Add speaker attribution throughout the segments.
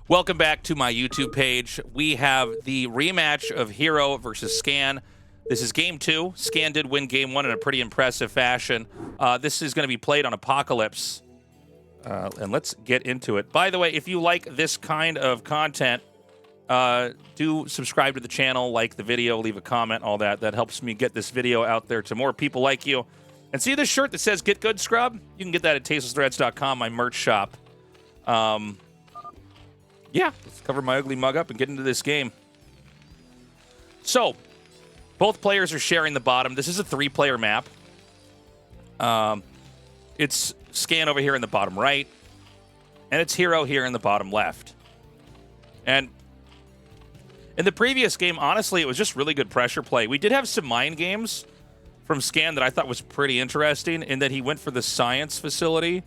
Speaker 1: Welcome back to my YouTube page. We have the rematch of Hero versus Scan. This is game 2. Scan did win game 1 in a pretty impressive fashion. This is going to be played on Apocalypse. And let's get into it. By the way, if you like this kind of content, do subscribe to the channel, like the video, leave a comment, all that. That helps me get this video out there to more people like you. And see this shirt that says Get Good Scrub? You can get that at tastelessthreads.com, my merch shop. Yeah, let's cover my ugly mug up and get into this game. So, both players are sharing the bottom. This is a 3-player map. It's Scan over here in the bottom right, and it's Hero here in the bottom left. And in the previous game, honestly, it was just really good pressure play. We did have some mind games from Scan that I thought was pretty interesting, in that he went for the science facility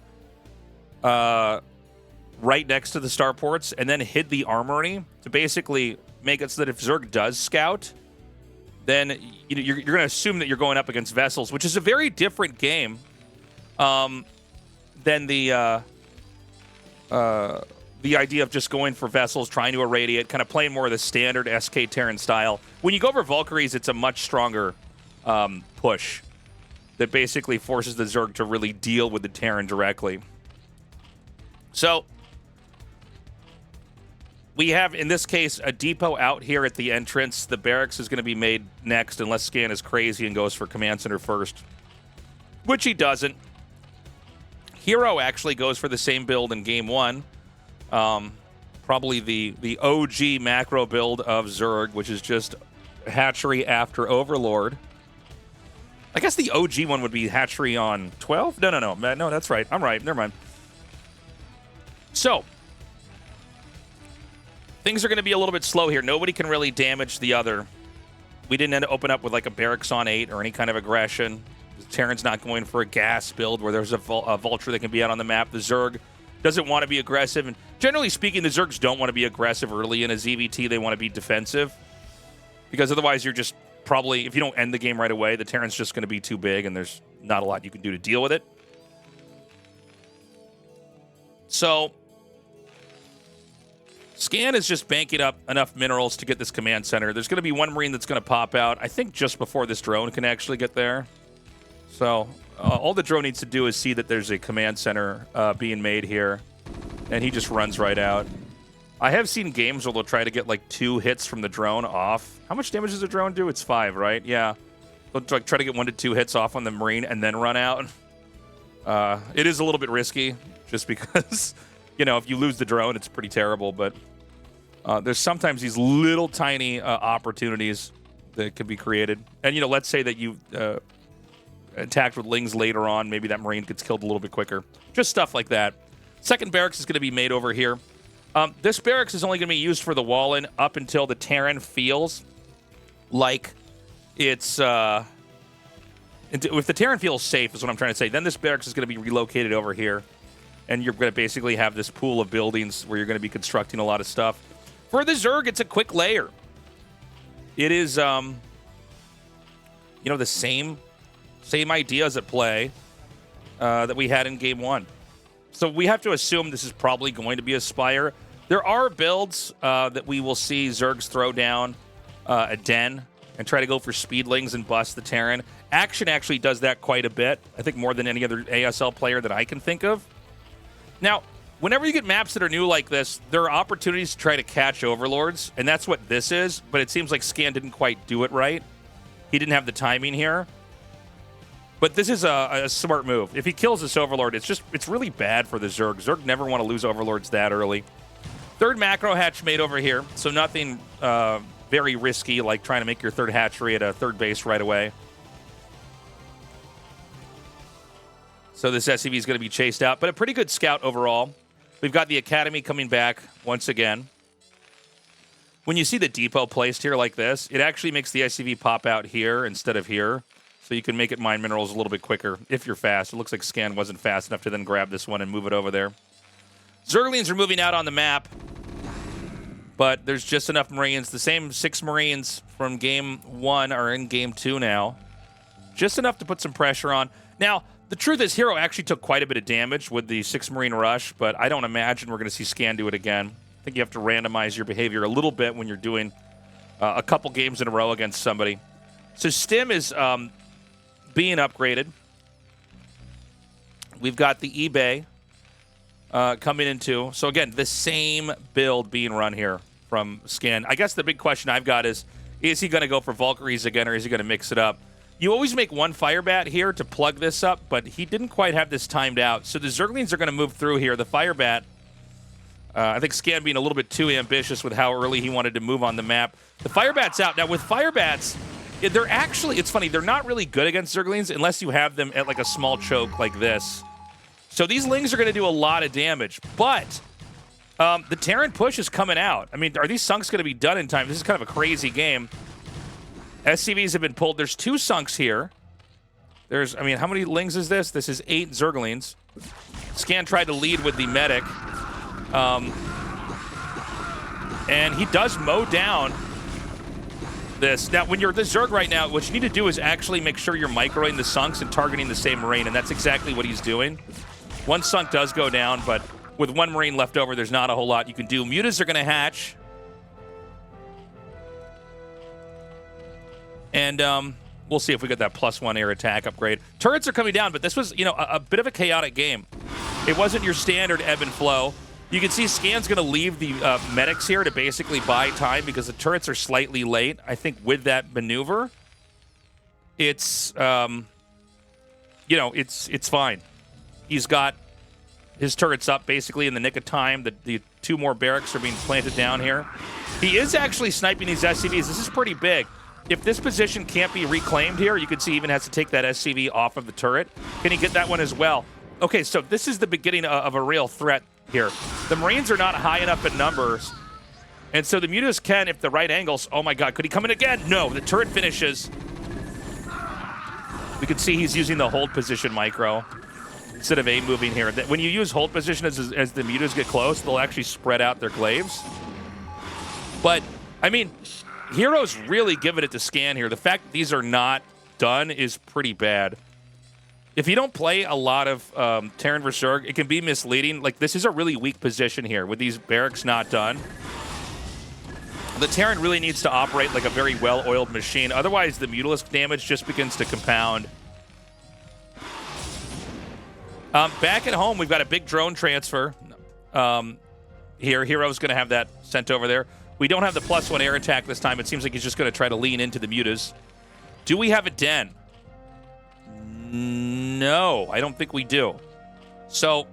Speaker 1: right next to the starports, and then hid the armory to basically make it so that if Zerg does scout, then you're going to assume that you're going up against vessels, which is a very different game than the idea of just going for vessels, trying to irradiate, kind of playing more of the standard SK Terran style. When you go for Valkyries, it's a much stronger push that basically forces the Zerg to really deal with the Terran directly. So we have, in this case, a depot out here at the entrance. The barracks is going to be made next unless Scan is crazy and goes for Command Center first, which he doesn't. Hero actually goes for the same build in Game 1. Probably the OG macro build of Zerg, which is just Hatchery after Overlord. I guess the OG one would be Hatchery on 12? No, that's right. I'm right. Never mind. So, things are going to be a little bit slow here. Nobody can really damage the other. We didn't end up open up with like a barracks on 8 or any kind of aggression. The Terran's not going for a gas build where there's a vulture that can be out on the map. The Zerg doesn't want to be aggressive. And generally speaking, the Zergs don't want to be aggressive early in a ZVT. They want to be defensive. Because otherwise you're just probably, if you don't end the game right away, the Terran's just going to be too big and there's not a lot you can do to deal with it. So Scan is just banking up enough minerals to get this command center. There's going to be one Marine that's going to pop out, I think just before this drone can actually get there. So all the drone needs to do is see that there's a command center being made here, and he just runs right out. I have seen games where they'll try to get like 2 hits from the drone off. How much damage does a drone do? It's 5, right? Yeah. They'll try to get 1 to 2 hits off on the Marine and then run out. It is a little bit risky just because, you know, if you lose the drone, it's pretty terrible, but there's sometimes these little tiny opportunities that could be created. And, you know, let's say that you attacked with Lings later on. Maybe that Marine gets killed a little bit quicker. Just stuff like that. Second barracks is going to be made over here. This barracks is only going to be used for the wall-in up until the Terran feels like it's... if the Terran feels safe is what I'm trying to say, then this barracks is going to be relocated over here. And you're going to basically have this pool of buildings where you're going to be constructing a lot of stuff. For the Zerg, it's a quick layer. It is, you know, the same ideas at play that we had in Game 1. So we have to assume this is probably going to be a Spire. There are builds that we will see Zergs throw down a Den and try to go for Speedlings and bust the Terran. Action actually does that quite a bit. I think more than any other ASL player that I can think of. Now, whenever you get maps that are new like this, there are opportunities to try to catch Overlords, and that's what this is, but it seems like Scan didn't quite do it right. He didn't have the timing here. But this is a smart move. If he kills this Overlord, it's really bad for the Zerg. Zerg never want to lose Overlords that early. Third macro hatch made over here, so nothing very risky like trying to make your third hatchery at a third base right away. So this SCV is going to be chased out, but a pretty good scout overall. We've got the Academy coming back once again. When you see the depot placed here like this, it actually makes the SCV pop out here instead of here. So you can make it mine minerals a little bit quicker if you're fast. It looks like Scan wasn't fast enough to then grab this one and move it over there. Zerglings are moving out on the map, but there's just enough Marines. The same 6 Marines from Game 1 are in Game 2 now. Just enough to put some pressure on. Now, the truth is Hero actually took quite a bit of damage with the 6 Marine rush, but I don't imagine we're going to see Scan do it again. I think you have to randomize your behavior a little bit when you're doing a couple games in a row against somebody. So Stim is being upgraded. We've got the eBay coming into. So again, the same build being run here from Scan. I guess the big question I've got is he going to go for Valkyries again, or is he going to mix it up? You always make one Fire Bat here to plug this up, but he didn't quite have this timed out. So the Zerglings are going to move through here. The Fire Bat, I think Scan being a little bit too ambitious with how early he wanted to move on the map. The Fire Bat's out. Now, with Fire Bats, they're actually, it's funny, they're not really good against Zerglings unless you have them at like a small choke like this. So these Lings are going to do a lot of damage, but the Terran push is coming out. I mean, are these Sunks going to be done in time? This is kind of a crazy game. SCVs have been pulled. There's 2 Sunks here. There's, I mean, how many Lings is this? This is 8 Zerglings. Scan tried to lead with the medic. And he does mow down this. Now, when you're the Zerg right now, what you need to do is actually make sure you're microing the Sunks and targeting the same Marine, and that's exactly what he's doing. One Sunk does go down, but with 1 Marine left over, there's not a whole lot you can do. Mutas are going to hatch. And we'll see if we get that +1 air attack upgrade. Turrets are coming down, but this was, you know, a bit of a chaotic game. It wasn't your standard ebb and flow. You can see Scan's going to leave the medics here to basically buy time because the turrets are slightly late. I think with that maneuver, it's, you know, it's fine. He's got his turrets up basically in the nick of time. The 2 more barracks are being planted down here. He is actually sniping these SCVs. This is pretty big. If this position can't be reclaimed here, you can see he even has to take that SCV off of the turret. Can he get that one as well? Okay, so this is the beginning of a real threat here. The Marines are not high enough in numbers, and so the Mutas can, if the right angles... Oh my god, could he come in again? No, the turret finishes. We can see he's using the hold position micro instead of A moving here. When you use hold position as the Mutas get close, they'll actually spread out their glaives. But, I mean... Hero's really giving it to Scan here. The fact that these are not done is pretty bad. If you don't play a lot of Terran vs. Zerg, it can be misleading. Like, this is a really weak position here with these barracks not done. The Terran really needs to operate like a very well-oiled machine. Otherwise, the Mutalisk damage just begins to compound. Back at home, we've got a big drone transfer here. Hero's going to have that sent over there. We don't have the +1 air attack this time. It seems like he's just going to try to lean into the Mutas. Do we have a den? No, I don't think we do. So,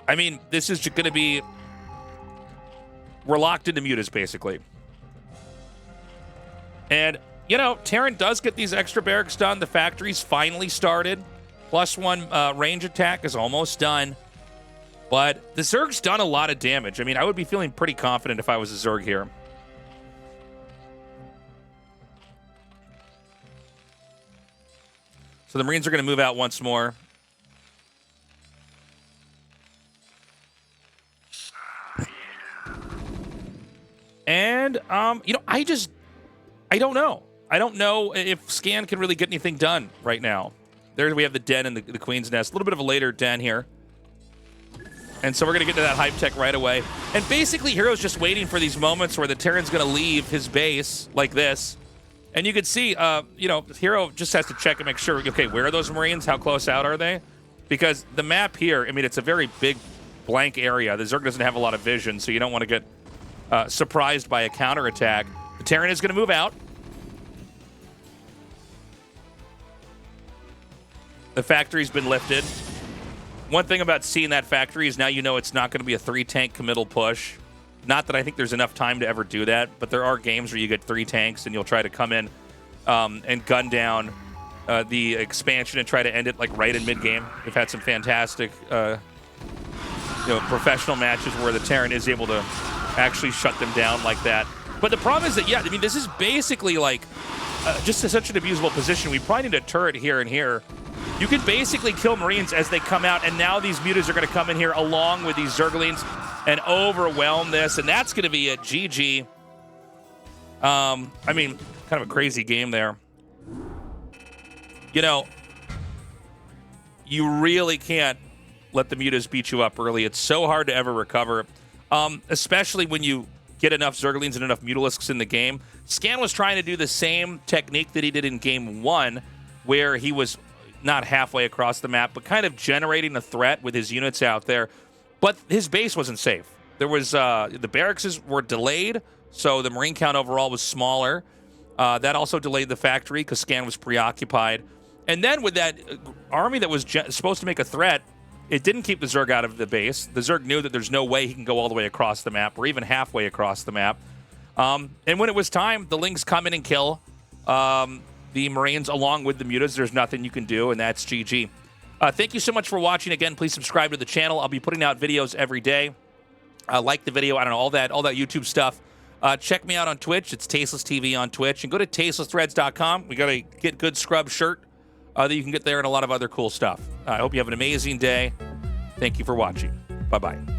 Speaker 1: I mean, this is going to be... We're locked into Mutas, basically. And, you know, Terran does get these extra barracks done. The factory's finally started. +1 range attack is almost done. But the Zerg's done a lot of damage. I mean, I would be feeling pretty confident if I was a Zerg here. So the Marines are going to move out once more. And, you know, I don't know. I don't know if Scan can really get anything done right now. There we have the den and the Queen's Nest. A little bit of a later den here. And so we're going to get to that hype tech right away. And basically, Hero's just waiting for these moments where the Terran's going to leave his base like this. And you can see, you know, Hero just has to check and make sure, okay, where are those Marines? How close out are they? Because the map here, I mean, it's a very big blank area. The Zerg doesn't have a lot of vision, so you don't want to get surprised by a counterattack. The Terran is going to move out. The factory's been lifted. One thing about seeing that factory is now you know it's not going to be a 3-tank committal push. Not that I think there's enough time to ever do that, but there are games where you get 3 tanks and you'll try to come in and gun down the expansion and try to end it like right in mid-game. We've had some fantastic you know, professional matches where the Terran is able to actually shut them down like that. But the problem is that, yeah, I mean, this is basically like just such an abusable position. We probably need a turret here and here. You can basically kill Marines as they come out, and now these Mutas are going to come in here along with these Zerglings and overwhelm this, and that's going to be a GG. I mean, kind of a crazy game there. You know, you really can't let the Mutas beat you up early. It's so hard to ever recover. especially when you get enough Zerglings and enough Mutalisks in the game. Scan was trying to do the same technique that he did in Game 1, where he was not halfway across the map, but kind of generating a threat with his units out there. But his base wasn't safe. There was the barracks were delayed, so the Marine count overall was smaller. That also delayed the factory because Scan was preoccupied. And then with that army that was supposed to make a threat, it didn't keep the Zerg out of the base. The Zerg knew that there's no way he can go all the way across the map or even halfway across the map. And when it was time, the Lings come in and kill the Marines along with the Mutas. There's nothing you can do, and that's GG. Thank you so much for watching. Again, please subscribe to the channel. I'll be putting out videos every day. Like the video, I don't know, all that YouTube stuff. Check me out on Twitch. It's Tasteless TV on Twitch. And go to tastelessthreads.com. We got a Get Good Scrub shirt that you can get there and a lot of other cool stuff. I hope you have an amazing day. Thank you for watching. Bye-bye.